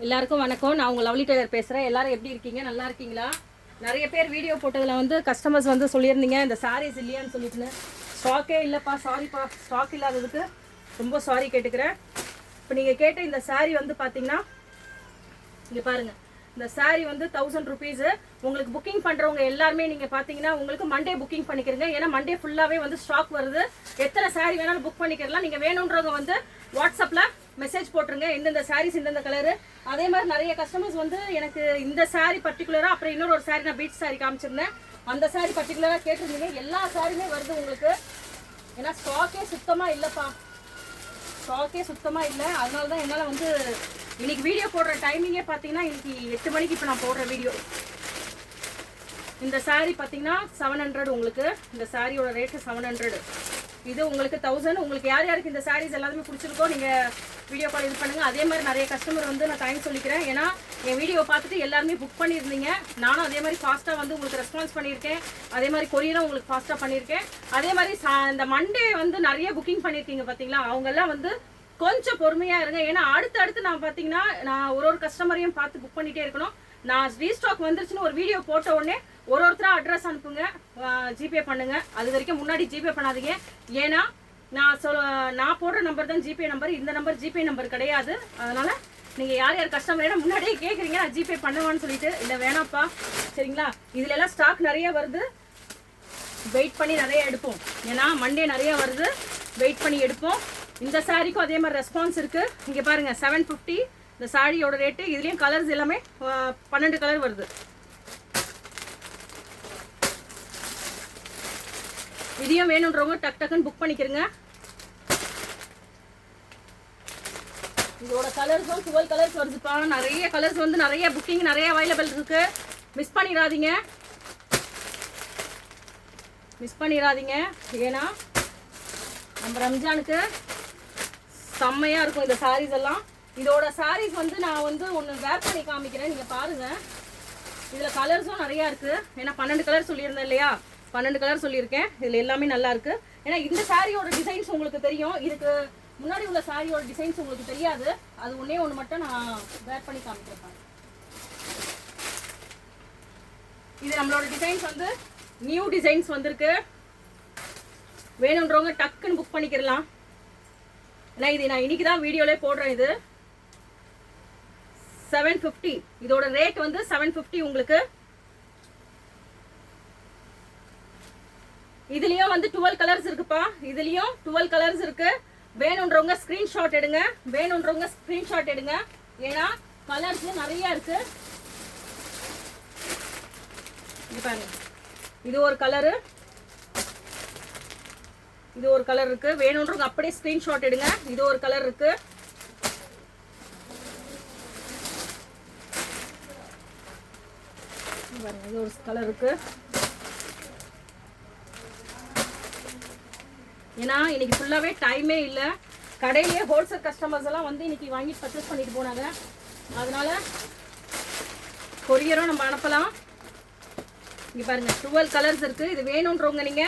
எல்லாருக்கும் வணக்கம். நான் உங்கள் லவ்லி டெய்லர் பேசுகிறேன். எல்லாரும் எப்படி இருக்கீங்க? நல்லா இருக்கீங்களா? நிறைய பேர் வீடியோ போட்டதில் வந்து கஸ்டமர்ஸ் வந்து சொல்லியிருந்தீங்க இந்த சாரீஸ் இல்லையான்னு சொல்லிட்டுன்னு. ஸ்டாக்கே இல்லைப்பா, சாரிப்பா, ஸ்டாக் இல்லாததுக்கு ரொம்ப சாரி கேட்டுக்கிறேன். இப்போ நீங்கள் கேட்ட இந்த சாரீ வந்து பார்த்தீங்கன்னா இங்கே பாருங்கள், இந்த சாரீ வந்து 1000 ருபீஸு. உங்களுக்கு புக்கிங் பண்ணுறவங்க எல்லாருமே நீங்கள் பார்த்தீங்கன்னா உங்களுக்கு மண்டே புக்கிங் பண்ணிக்கிறீங்க. ஏன்னா மண்டே ஃபுல்லாகவே வந்து ஸ்டாக் வருது. எத்தனை சாரீ வேணாலும் புக் பண்ணிக்கிறலாம். நீங்கள் வேணுன்றவங்க வந்து வாட்ஸ்அப்பில் மெசேஜ் போட்டுருங்க, இந்தந்த சாரீஸ் இந்தந்த கலரு. அதே மாதிரி நிறைய கஸ்டமர்ஸ் வந்து எனக்கு இந்த சாரீ பர்டிகுலராக, அப்புறம் இன்னொரு ஒரு சாரீ நான் பீச் சாரீ காமிச்சிருந்தேன், அந்த சாரீ பர்டிகுலராக கேட்டிருந்தீங்க. எல்லா சாரியுமே வருது உங்களுக்கு. ஏன்னா ஸ்டாக்கே சுத்தமாக இல்லைப்பா, ஸ்டாக்கே சுத்தமாக இல்லை. அதனால தான் என்னால் வந்து இன்னைக்கு வீடியோ போடுற டைமிங்கே பார்த்தீங்கன்னா இன்னைக்கு 8 மணிக்கு இப்போ நான் போடுற வீடியோ. இந்த சாரீ பார்த்தீங்கன்னா 700 உங்களுக்கு. இந்த சாரியோட ரேட்டு 700. இது உங்களுக்கு 1000. உங்களுக்கு யார் யாருக்கு இந்த சாரீஸ் எல்லாருமே பிடிச்சிருக்கோ நீங்கள் வீடியோ கால் இது பண்ணுங்கள். அதே மாதிரி நிறைய கஸ்டமர் வந்து நான் தேங்க்ஸ் சொல்லிக்கிறேன். ஏன்னா என் வீடியோ பார்த்துட்டு எல்லாருமே புக் பண்ணியிருந்தீங்க. நானும் அதே மாதிரி ஃபாஸ்ட்டாக வந்து உங்களுக்கு ரெஸ்பான்ஸ் பண்ணியிருக்கேன். அதே மாதிரி கொரியரும் உங்களுக்கு ஃபாஸ்ட்டாக பண்ணியிருக்கேன். அதே மாதிரி இந்த மண்டே வந்து நிறைய புக்கிங் பண்ணியிருக்கீங்க பார்த்தீங்களா, அவங்கெல்லாம் வந்து கொஞ்சம் பொறுமையாக இருங்க. ஏன்னா அடுத்து நான் பார்த்தீங்கன்னா நான் ஒரு கஸ்டமரையும் பார்த்து புக் பண்ணிகிட்டே இருக்கணும். நான் ரீஸ்டாக் வந்துருச்சுன்னு ஒரு வீடியோ போட்ட உடனே ஒருத்தராக அட்ரஸ் அனுப்புங்க, ஜிபே பண்ணுங்க. அது வரைக்கும் முன்னாடி ஜிபே பண்ணாதீங்க. ஏன்னா நான் போடுற நம்பர் தான் ஜிபே நம்பர், இந்த நம்பர் ஜிபே நம்பர் கிடையாது. அதனால நீங்கள் யார் யார் கஸ்டமர் ஏன்னா முன்னாடியே கேட்குறீங்க நான் ஜிபே பண்ணுவான்னு சொல்லிட்டு. இல்லை வேணாப்பா, சரிங்களா? இதுல எல்லாம் ஸ்டாக் நிறைய வருது, வெயிட் பண்ணி நிறைய எடுப்போம். ஏன்னா மண்டே நிறைய வருது, வெயிட் பண்ணி எடுப்போம். இந்த சாரிக்கும் அதே மாதிரி ரெஸ்பான்ஸ் இருக்கு. இங்கே பாருங்க 750 இந்த சாரியோட ரேட்டு. இதுலேயும் கலர்ஸ் எல்லாமே 12 கலர் வருது. இதையும் வேணுன்றவங்க டக் டக்குன்னு புக் பண்ணிக்கிறங்க. இதோட கலர்ஸும் 12 கலர்ஸ் வருதுப்பா. நிறைய கலர்ஸ் வந்து நிறைய புக்கிங் நிறைய அவைலபிள் இருக்கு. மிஸ் பண்ணிடாதீங்க, மிஸ் பண்ணிடாதீங்க. ஏன்னா நம்ம ரம்ஜானுக்கு செம்மையா இருக்கும் இந்த சாரீஸ் எல்லாம். இதோட சாரீஸ் வந்து நான் வந்து ஒன்று வேர் பண்ணி காமிக்கிறேன், நீங்கள் பாருங்க. இதில் கலர்ஸும் நிறையா இருக்குது. ஏன்னா 12 கலர் சொல்லியிருந்தேன் இல்லையா, 12 கலர் சொல்லியிருக்கேன். இதில் எல்லாமே நல்லா இருக்கு. ஏன்னா இந்த சாரியோட டிசைன்ஸ் உங்களுக்கு தெரியும், இதுக்கு முன்னாடி உள்ள சாரியோட டிசைன்ஸ் உங்களுக்கு தெரியாது. அது ஒன்று மட்டும் நான் வேர் பண்ணி காமிக்கிறேன். இது நம்மளோட டிசைன்ஸ் வந்து நியூ டிசைன்ஸ் வந்திருக்கு. வேணுன்றவங்க டக்குன்னு புக் பண்ணிக்கிறலாம். ஏன்னா இது நான் இன்னைக்கு தான் வீடியோலே போடுறேன். இது 750. இதோட ரேட் வந்து 750 உங்களுக்கு. இதுலயும் வந்து 12 கலர்ஸ் இருக்குப்பா. இதுலயும் 12 கலர்ஸ் இருக்கு. வேணுன்றவங்க ஸ்கிரீன்ஷாட் எடுங்க, வேணுன்றவங்க ஸ்கிரீன்ஷாட் எடுங்க. ஏன்னா கலர்ஸ் நிறைய இருக்கு. இது பாருங்க, இது ஒரு கலரு, இது ஒரு கலர் இருக்கு. வேணுன்றவங்க அப்படியே ஸ்கிரீன்ஷாட் எடுங்க. இது ஒரு கலர் இருக்கு. இது ஒரு கலர் இருக்கு. ஏன்னா இன்னைக்கு ஃபுல்லாவே டைமே இல்லை. கடையிலேயே ஹோல்சேல் கஸ்டமர்ஸ் எல்லாம் வந்து இன்னைக்கு வாங்கி பர்ச்சேஸ் பண்ணிட்டு போனாங்க. அதனால கொரியரும் நம்ம அனுப்பலாம். இங்க பாருங்க 12 கலர்ஸ் இருக்கு. இது வேணுன்றவங்க நீங்க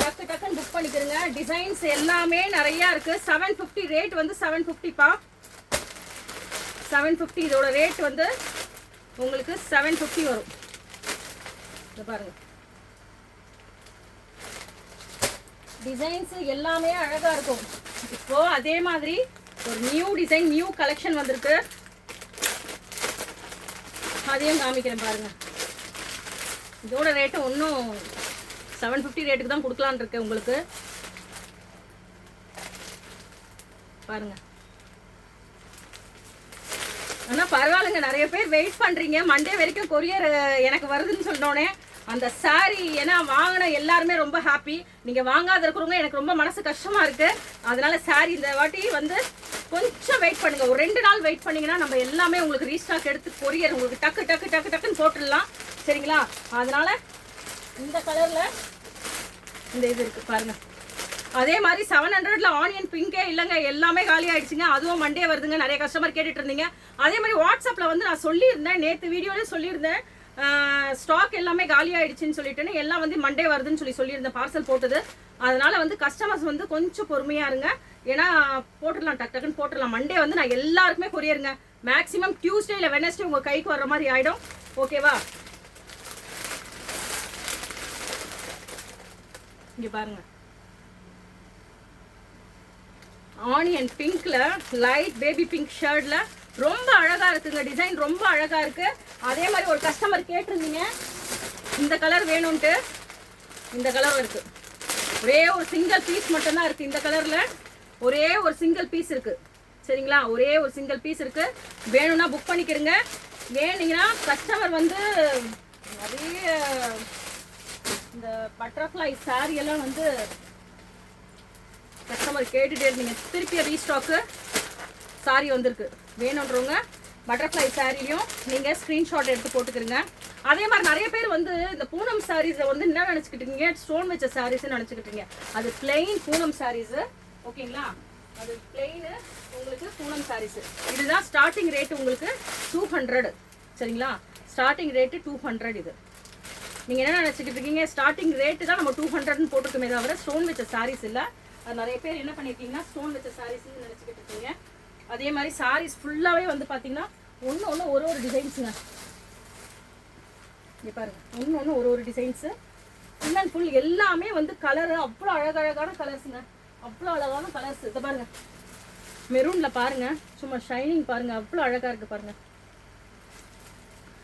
டக்கு டக்குன்னு புக் பண்ணிக்கிறங்க. டிசைன்ஸ் எல்லாமே நிறைய இருக்கு. 750 ரேட் வந்து 750 பா, 750. இதோட ரேட் வந்து உங்களுக்கு 750 வரும். இத பாருங்க, டிசைன்ஸ் எல்லாமே அழகா இருக்கும். இப்போ அதே மாதிரி ஒரு நியூ டிசைன், நியூ கலெக்ஷன் வந்திருக்கு. அதையும் காமிக்கிறேன் பாருங்க. இதோட ரேட்டு ஒன்றும் 750 ரேட்டுக்கு தான் கொடுக்கலான் இருக்கு உங்களுக்கு. பாருங்க. ஆனால் பரவாயில்லைங்க, நிறைய பேர் வெயிட் பண்ணுறீங்க. மண்டே வரைக்கும் கொரியர் எனக்கு வருதுன்னு சொன்னோடனே அந்த சாரீ ஏன்னா வாங்கின எல்லாருமே ரொம்ப ஹாப்பி. நீங்கள் வாங்காத இருக்கிறவங்க எனக்கு ரொம்ப மனசு கஷ்டமாக இருக்குது. அதனால சாரீ இந்த வாட்டி வந்து கொஞ்சம் வெயிட் பண்ணுங்கள். ஒரு 2 நாள் வெயிட் பண்ணிங்கன்னா நம்ம எல்லாமே உங்களுக்கு ரீஸ்டாக் எடுத்து கொரியர் உங்களுக்கு டக்கு டக்கு டக்கு டக்குன்னு போட்டுடலாம், சரிங்களா? அதனால் இந்த கலரில் இந்த இது இருக்குது பாருங்கள். அதே மாதிரி 700ல ஆனியன் பிங்கே இல்லைங்க, எல்லாமே காலி ஆயிடுச்சுங்க. அதுவும் மண்டே வருதுங்க. நிறைய கஸ்டமர் கேட்டுட்டு இருந்தீங்க. அதே மாதிரி வாட்ஸ்அப்பில் வந்து நான் சொல்லியிருந்தேன், நேற்று வீடியோலேயே சொல்லியிருந்தேன், ஸ்டாக் எல்லாமே காலி ஆயிடுச்சுன்னு சொல்லிட்டுன்னு. எல்லாம் வந்து மண்டே வருதுன்னு சொல்லியிருந்தேன் பார்சல் போட்டது. அதனால வந்து கஸ்டமர்ஸ் வந்து கொஞ்சம் பொறுமையாக இருங்க. ஏன்னா போட்டுடலாம், டக்கு டக்குன்னு போட்டுடலாம். மண்டே வந்து நான் எல்லாருக்குமே கொரியருங்க. மேக்ஸிமம் டியூஸ்டே இல்லை வெனஸ்டே உங்கள் கைக்கு வர்ற மாதிரி ஆகிடும். ஓகேவா? இங்கே பாருங்கள், ஆனியன் பிங்க்ல லைட் பேபி பிங்க் ஷர்ட்ல ரொம்ப அழகா இருக்குங்க. டிசைன் ரொம்ப அழகா இருக்கு. அதே மாதிரி ஒரு கஸ்டமர் கேட்டிருந்தீங்க இந்த கலர் வேணும்ட்டு, இந்த கலர் இருக்கு. ஒரே ஒரு சிங்கிள் பீஸ் மட்டும்தான் இருக்கு இந்த கலர்ல. ஒரே ஒரு சிங்கிள் பீஸ் இருக்கு. சரிங்களா? ஒரே ஒரு சிங்கிள் பீஸ் இருக்கு. வேணும்னா புக் பண்ணிக்கிறங்க. வேணுங்கன்னா கஸ்டமர் வந்து நிறைய இந்த பட்டர்ஃப்ளை சாரி எல்லாம் வந்து கஸ்டமர் கேட்டுட்டே இருந்தீங்க. திருப்பி ரீஸ்டாக்கு சாரி வந்திருக்கு. வேணுன்றவங்க பட்டர்ஃப்ளை சாரியும் நீங்கள் ஸ்க்ரீன்ஷாட் எடுத்து போட்டுக்கிறங்க. அதே மாதிரி நிறைய பேர் வந்து இந்த பூனம் சாரீஸை வந்து என்ன நினச்சிக்கிட்டீங்க, ஸ்டோன் வச்ச சாரீஸ்ன்னு நினச்சிக்கிட்டீங்க. அது பிளெயின் பூனம் சாரீஸு. ஓகேங்களா? அது பிளெயின் உங்களுக்கு பூனம் சாரீஸு. இதுதான் ஸ்டார்டிங் ரேட்டு உங்களுக்கு 200. சரிங்களா? Starting rate 200. இது நீங்கள் என்ன நினச்சிக்கிட்டு இருக்கீங்க, ஸ்டார்டிங் ரேட்டு தான் நம்ம 200ன்னு போட்டுருக்கோமே தவிர ஸ்டோன் வச்ச சாரீஸ் இல்லை. அது நிறைய பேர் என்ன பண்ணியிருக்கீங்கன்னா ஸ்டோன் வச்ச சாரீஸ்ன்னு நினச்சிக்கிட்டு இருக்கீங்க. அதே மாதிரி சாரீஸ் ஃபுல்லாகவே வந்து பார்த்தீங்கன்னா ஒன்று ஒன்று ஒரு ஒரு டிசைன்ஸுங்க. இங்கே பாருங்கள், ஒன்று ஒன்று ஒரு ஒரு டிசைன்ஸு. ஃபுல் அண்ட் ஃபுல் எல்லாமே வந்து கலரு அவ்வளோ அழகழகான கலர்ஸுங்க. அவ்வளோ அழகான கலர்ஸ். இதை பாருங்கள், மெரூனில் பாருங்கள், சும்மா ஷைனிங் பாருங்கள், அவ்வளோ அழகாக இருக்குது பாருங்கள்.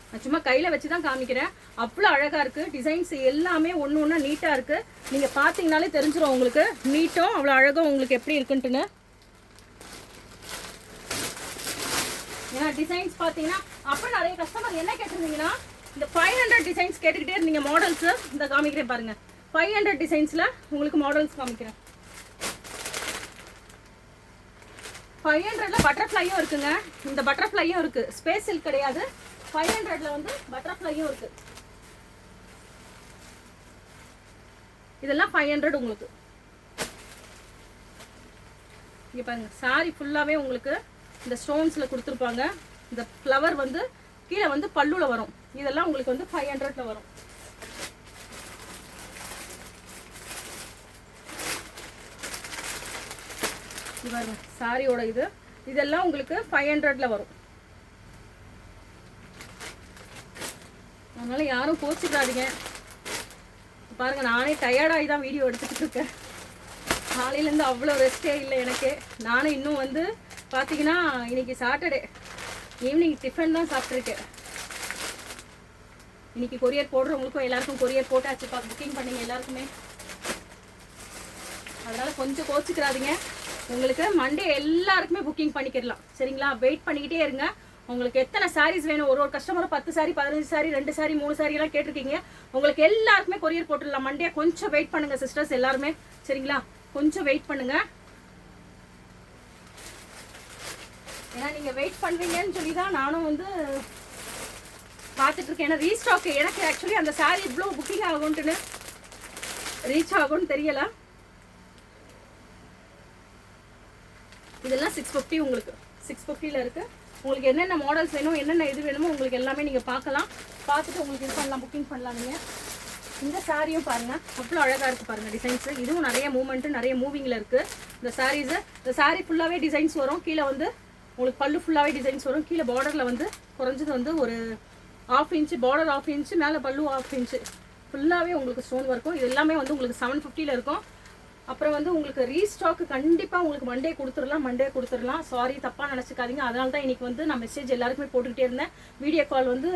நான் சும்மா கையில் வச்சு தான் காமிக்கிறேன். அவ்வளோ அழகாக இருக்குது. டிசைன்ஸ் எல்லாமே ஒன்று ஒன்றா நீட்டாக இருக்குது. நீங்கள் பார்த்தீங்கனாலே தெரிஞ்சிடும் உங்களுக்கு நீட்டும் அவ்வளோ அழகாக உங்களுக்கு எப்படி இருக்குன்ட்டுன்னு. ஏன்னா டிசைன்ஸ் பார்த்தீங்கன்னா அப்புறம் நிறைய கஸ்டமர் என்ன கேட்டிருந்தீங்கன்னா இந்த 500 டிசைன்ஸ் கேட்டுக்கிட்டே இருந்தீங்க. மாடல்ஸு இந்த காமிக்கிறேன் பாருங்கள். 500 டிசைன்ஸில் உங்களுக்கு மாடல்ஸ் காமிக்கிறேன். 500ல் பட்டர்ஃப்ளையும் இருக்குங்க. இந்த பட்டர்ஃப்ளையும் இருக்குது. ஸ்பேஸ் சில்க் கிடையாது. 500ல் வந்து பட்டர்ஃப்ளையும் இருக்குது. இதெல்லாம் 500 உங்களுக்கு. இங்கே பாருங்கள், சாரி ஃபுல்லாகவே உங்களுக்கு இந்த ஸ்டோன்ஸில் கொடுத்துருப்பாங்க. இந்த ஃப்ளவர் வந்து கீழே வந்து பல்லுவில் வரும். இதெல்லாம் உங்களுக்கு வந்து 500ல் வரும். இது பாருங்க, சாரியோட இதெல்லாம் உங்களுக்கு 500ல் வரும். அதனால யாரும் கோச்சிக்காதீங்க. பாருங்க, நானே டயர்டாகி தான் வீடியோ எடுத்துக்கிட்டு இருக்கேன். காலையிலேருந்து அவ்வளோ ரெஸ்டே இல்லை எனக்கு. நானும் இன்னும் வந்து பார்த்தீங்கன்னா இன்னைக்கு சாட்டர்டே ஈவினிங் டிஃபன் தான் சாப்பிட்ருக்கேன். இன்னைக்கு கொரியர் போடுறவங்களுக்கும் எல்லாருக்கும் கொரியர் போட்டாச்சுப்பா. புக்கிங் பண்ணிங்க எல்லாருக்குமே. அதனால கொஞ்சம் கோச்சிக்கிறாதீங்க. உங்களுக்கு மண்டே எல்லாருக்குமே புக்கிங் பண்ணிக்கிடலாம். சரிங்களா? வெயிட் பண்ணிக்கிட்டே இருங்க. உங்களுக்கு எத்தனை சாரீஸ் வேணும், ஒரு customer 10 sorry 15 sorry 2 sorry 3 sorry எல்லாம் கேட்டிருக்கீங்க. உங்களுக்கு எல்லாருக்குமே கொரியர் போட்டுடலாம். மண்டே கொஞ்சம் வெயிட் பண்ணுங்க சிஸ்டர்ஸ் எல்லாருமே. சரிங்களா? கொஞ்சம் வெயிட் பண்ணுங்க. ஏன்னா நீங்க வெயிட் பண்ணுவீங்கன்னு சொல்லி தான் நானும் வந்து பார்த்துட்டு இருக்கேன். ஏன்னா ரீஸ்டாக் எனக்கு ஆக்சுவலி அந்த சாரி இவ்வளோ புக்கிங் ஆகும்ட்டுன்னு ரீச் ஆகும்னு தெரியல. இதெல்லாம் 650 உங்களுக்கு 650ல் இருக்கு. உங்களுக்கு என்னென்ன மாடல்ஸ் வேணும், என்னென்ன இது வேணுமோ உங்களுக்கு எல்லாமே நீங்கள் பார்க்கலாம். பார்த்துட்டு உங்களுக்கு இது பண்ணலாம், புக்கிங் பண்ணலாம். நீங்கள் இந்த சாரியும் பாருங்கள், அவ்வளோ அழகாக இருக்குது பாருங்கள் டிசைன்ஸு. இதுவும் நிறைய மூவ்மெண்ட்டு நிறைய மூவிங்கில் இருக்குது இந்த சாரீஸு. இந்த சாரீ ஃபுல்லாகவே டிசைன்ஸ் வரும். கீழே வந்து உங்களுக்கு பல்லு ஃபுல்லாகவே டிசைன்ஸ் வரும். கீழே பார்டரில் வந்து குறைஞ்சது வந்து ஒரு 1/2 இன்ச்சு பார்டர், 1/2 இன்ச்சு மேலே பல்லு 1/2 இன்ச்சு ஃபுல்லாகவே உங்களுக்கு ஸ்டோன் இருக்கும். இது எல்லாமே வந்து உங்களுக்கு 750ல் இருக்கும். அப்புறம் வந்து உங்களுக்கு ரீஸ்டாக்கு கண்டிப்பாக உங்களுக்கு மண்டே கொடுத்துடலாம். சாரி தப்பாக நினச்சிக்காதீங்க. அதனால தான் இன்றைக்கி வந்து நான் மெசேஜ் எல்லாருக்குமே போட்டுக்கிட்டே இருந்தேன். வீடியோ கால் வந்து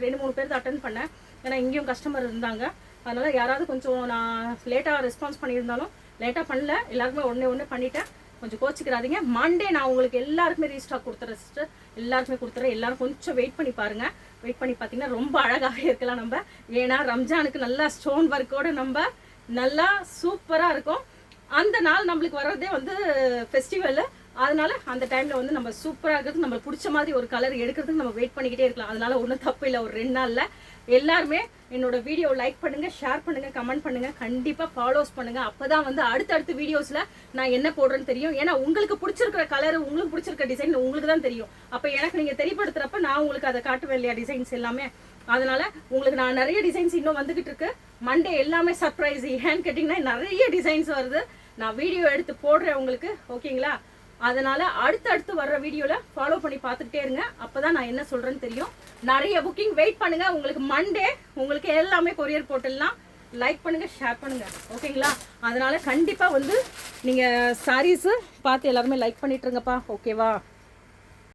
2-3 பேருக்கு அட்டன் பண்ணேன். ஏன்னா இங்கேயும் கஸ்டமர் இருந்தாங்க. அதனால் யாராவது கொஞ்சம் நான் லேட்டாக ரெஸ்பான்ஸ் பண்ணியிருந்தாலும் லேட்டாக பண்ணல, எல்லாருக்குமே ஒன்று பண்ணிட்டேன். கொஞ்சம் கோச்சிக்கிறாதீங்க. மண்டே நான் உங்களுக்கு எல்லாருக்குமே ரீஸ்டாக் கொடுத்துறேன் சிஸ்டர். எல்லாருக்குமே கொடுத்துறேன். எல்லாரும் கொஞ்சம் வெயிட் பண்ணி பாருங்கள். வெயிட் பண்ணி பார்த்தீங்கன்னா ரொம்ப அழகாகவே இருக்கலாம் நம்ம. ஏன்னா ரம்ஜானுக்கு நல்லா ஸ்டோன் ஒர்க்கோடு நம்ம நல்லா சூப்பராக இருக்கும். அந்த நாள் நம்மளுக்கு வர்றதே வந்து ஃபெஸ்டிவலு. அதனால அந்த டைமில் வந்து நம்ம சூப்பராக இருக்கிறது, நம்மளுக்கு பிடிச்ச மாதிரி ஒரு கலர் எடுக்கிறதுக்கு நம்ம வெயிட் பண்ணிக்கிட்டே இருக்கலாம். அதனால ஒன்றும் தப்பு இல்லை. ஒரு 2 நாளில் எல்லாருமே என்னோட வீடியோ லைக் பண்ணுங்கள், ஷேர் பண்ணுங்கள், கமெண்ட் பண்ணுங்கள், கண்டிப்பாக ஃபாலோஸ் பண்ணுங்கள். அப்போ தான் வந்து அடுத்தடுத்த வீடியோஸில் நான் என்ன போடுறேன்னு தெரியும். ஏன்னா உங்களுக்கு பிடிச்சிருக்கிற கலர், உங்களுக்கு பிடிச்சிருக்க டிசைன் உங்களுக்கு தான் தெரியும். அப்போ எனக்கு நீங்கள் தெரியப்படுத்துகிறப்ப நான் உங்களுக்கு அதை காட்டுவேன் இல்லையா, டிசைன்ஸ் எல்லாமே. அதனால உங்களுக்கு நான் நிறைய டிசைன்ஸ் இன்னும் வந்துகிட்டு இருக்கு. மண்டே எல்லாமே சர்ப்ரைஸ். ஏன்னு கேட்டிங்கன்னா நிறைய டிசைன்ஸ் வருது. நான் வீடியோ எடுத்து போடுறேன் உங்களுக்கு. ஓகேங்களா? அதனால் அடுத்தடுத்து வர்ற வீடியோவில் ஃபாலோ பண்ணி பார்த்துக்கிட்டே இருங்க. அப்போ தான் நான் என்ன சொல்கிறேன்னு தெரியும். நிறைய புக்கிங் வெயிட் பண்ணுங்கள். உங்களுக்கு மண்டே உங்களுக்கு எல்லாமே கொரியர் போட்டுடலாம். லைக் பண்ணுங்கள், ஷேர் பண்ணுங்கள், ஓகேங்களா? அதனால் கண்டிப்பாக வந்து நீங்கள் சாரீஸு பார்த்து எல்லாருமே லைக் பண்ணிட்டுருங்கப்பா, ஓகேவா?